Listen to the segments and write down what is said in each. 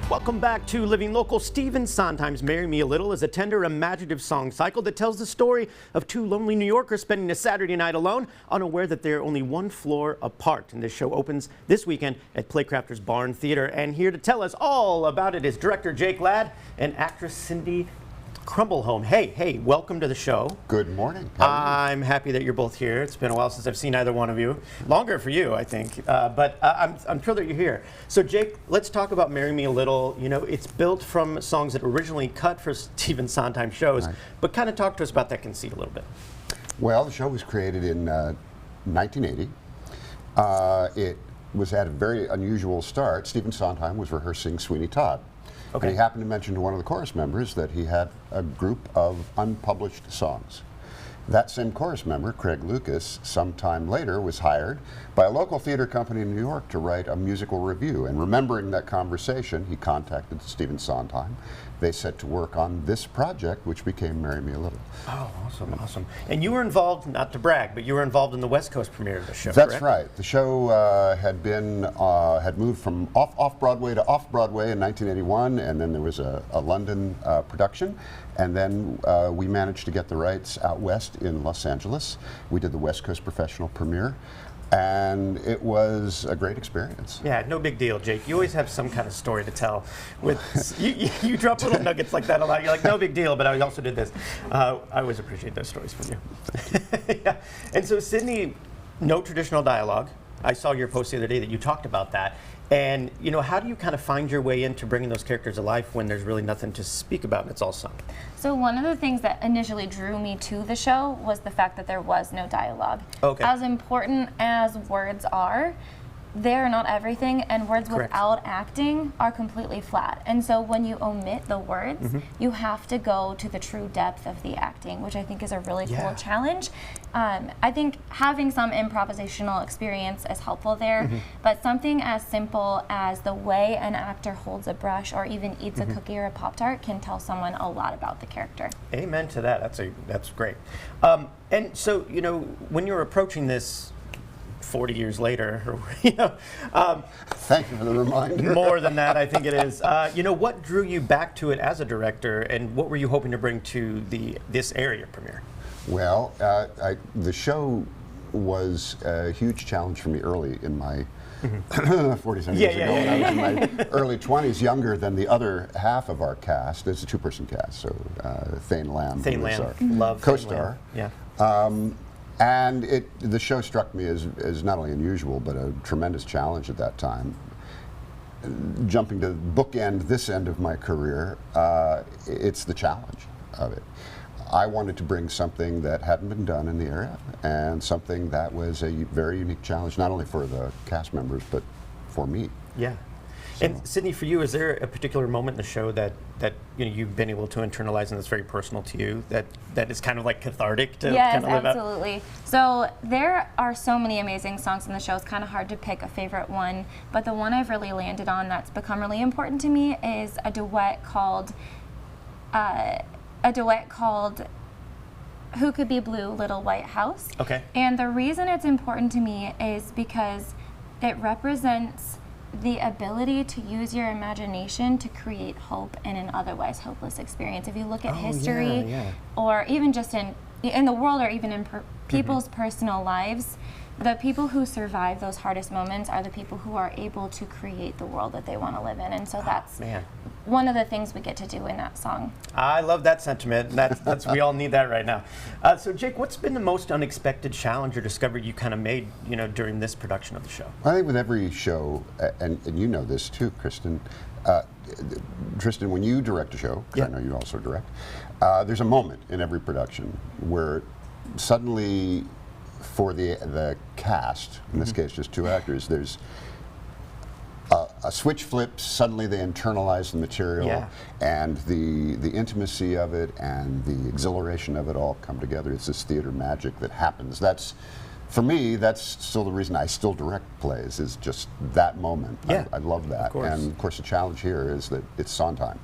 Welcome back to Living Local. Stephen Sondheim's Marry Me a Little is a tender, imaginative song cycle that tells the story of two lonely New Yorkers spending a Saturday night alone, unaware that they're only one floor apart. And this show opens this weekend at Playcrafters Barn Theatre. And here to tell us all about it is director Jake Ladd and actress Sydney Crumbleholme. Hey, welcome to the show. Good morning. I'm happy that you're both here. It's been a while since I've seen either one of you. Longer for you, I think. But I'm thrilled that you're here. So Jake, let's talk about Marry Me a Little. You know, it's built from songs that were originally cut for Stephen Sondheim shows, right. But kind of talk to us about that conceit a little bit. Well, the show was created in 1980. It was at a very unusual start. Stephen Sondheim was rehearsing Sweeney Todd. Okay. And he happened to mention to one of the chorus members that he had a group of unpublished songs. That same chorus member, Craig Lucas, sometime later was hired by a local theater company in New York to write a musical review. And remembering that conversation, he contacted Stephen Sondheim. They set to work on this project, which became Marry Me a Little. Oh, awesome. And you were involved, not to brag, but you were involved in the West Coast premiere of the show, That's correct? right. The show had moved from off-Broadway to off-Broadway in 1981, and then there was a London production. And then we managed to get the rights out west in Los Angeles. We did the West Coast professional premiere. And it was a great experience. Yeah, no big deal, Jake. You always have some kind of story to tell. With you drop little nuggets like that a lot. You're like, no big deal, but I also did this. I always appreciate those stories from you. Yeah. And so, Sydney, no traditional dialogue. I saw your post the other day that you talked about that. And you know, how do you kind of find your way into bringing those characters to life when there's really nothing to speak about and it's all sung? So one of the things that initially drew me to the show was the fact that there was no dialogue. Okay. As important as words are, they're not everything, and words Correct. Without acting are completely flat. And so when you omit the words, you have to go to the true depth of the acting, which I think is a really cool challenge. I think having some improvisational experience is helpful there, but something as simple as the way an actor holds a brush or even eats a cookie or a Pop-Tart can tell someone a lot about the character. Amen to that. That's great. And so, you know, when you're approaching this 40 years later, or, you know, thank you for the reminder. More than that, I think it is. You know, what drew you back to it as a director, and what were you hoping to bring to this area premiere? Well, the show was a huge challenge for me early in my 40-some years ago. When I was in my early 20s, younger than the other half of our cast. It's a two-person cast, so Thane Lamb was our co-star. Yeah. And the show struck me as not only unusual, but a tremendous challenge at that time. Jumping to bookend this end of my career, it's the challenge of it. I wanted to bring something that hadn't been done in the area, and something that was a very unique challenge, not only for the cast members, but for me. Yeah. So. And Sydney, for you, is there a particular moment in the show that you know, you've been able to internalize and that's very personal to you, that is kind of like cathartic to kind of live out? Yes, absolutely. So there are so many amazing songs in the show. It's kind of hard to pick a favorite one, but the one I've really landed on that's become really important to me is a duet called Who Could Be Blue, Little White House. Okay. And the reason it's important to me is because it represents the ability to use your imagination to create hope in an otherwise hopeless experience. If you look at history, or even just in the world, or even in people's personal lives, the people who survive those hardest moments are the people who are able to create the world that they want to live in. And so that's one of the things we get to do in that song. I love that sentiment. That's we all need that right now. So Jake, what's been the most unexpected challenge or discovery you kind of made, you know, during this production of the show? I think with every show, and you know this too, Tristan, when you direct a show, because I know you also direct, there's a moment in every production where suddenly, for the cast, in this case just two actors, there's a switch flips. Suddenly they internalize the material, and the intimacy of it and the exhilaration of it all come together. It's this theater magic that happens. That's, for me, that's still the reason I still direct plays, is just that moment. I love that. And of course the challenge here is that it's Sondheim.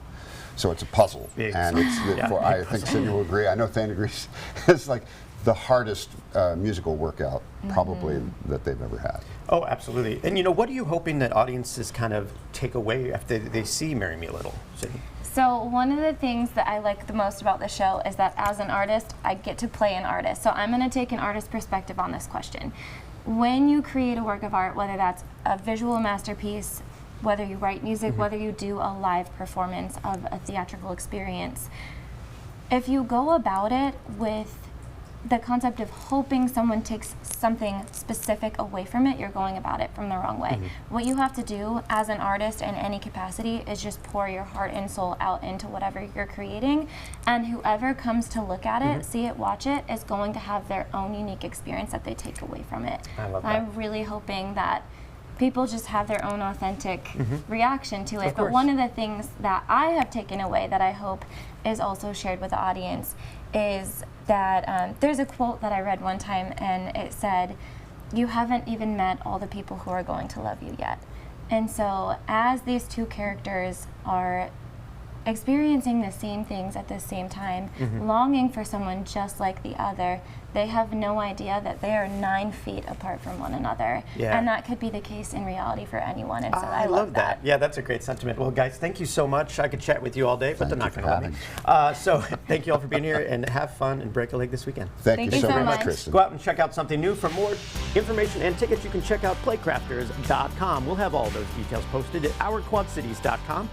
So it's a puzzle. And it's, I think Sydney will agree, I know Thane agrees, it's like, the hardest musical workout probably that they've ever had. Oh, absolutely. And you know, what are you hoping that audiences kind of take away after they see Marry Me a Little, Sydney? So one of the things that I like the most about the show is that as an artist, I get to play an artist. So I'm going to take an artist perspective on this question. When you create a work of art, whether that's a visual masterpiece, whether you write music, whether you do a live performance of a theatrical experience, if you go about it with the concept of hoping someone takes something specific away from it, you're going about it from the wrong way. What you have to do as an artist in any capacity is just pour your heart and soul out into whatever you're creating, and whoever comes to look at it, see it, watch it, is going to have their own unique experience that they take away from it. I love that. I'm really hoping that people just have their own authentic reaction to it. Of But course. one of the things that I have taken away that I hope is also shared with the audience is that there's a quote that I read one time, and it said, "You haven't even met all the people who are going to love you yet." And so as these two characters are experiencing the same things at the same time, longing for someone just like the other, they have no idea that they are 9 feet apart from one another. Yeah. And that could be the case in reality for anyone. And so I love that. Yeah, that's a great sentiment. Well, guys, thank you so much. I could chat with you all day, but Thank they're not you going to for let me. So thank you all for being here, and have fun and break a leg this weekend. Thank you so much, Kristen. Go out and check out something new. For more information and tickets, you can check out playcrafters.com. We'll have all those details posted at ourquadcities.com.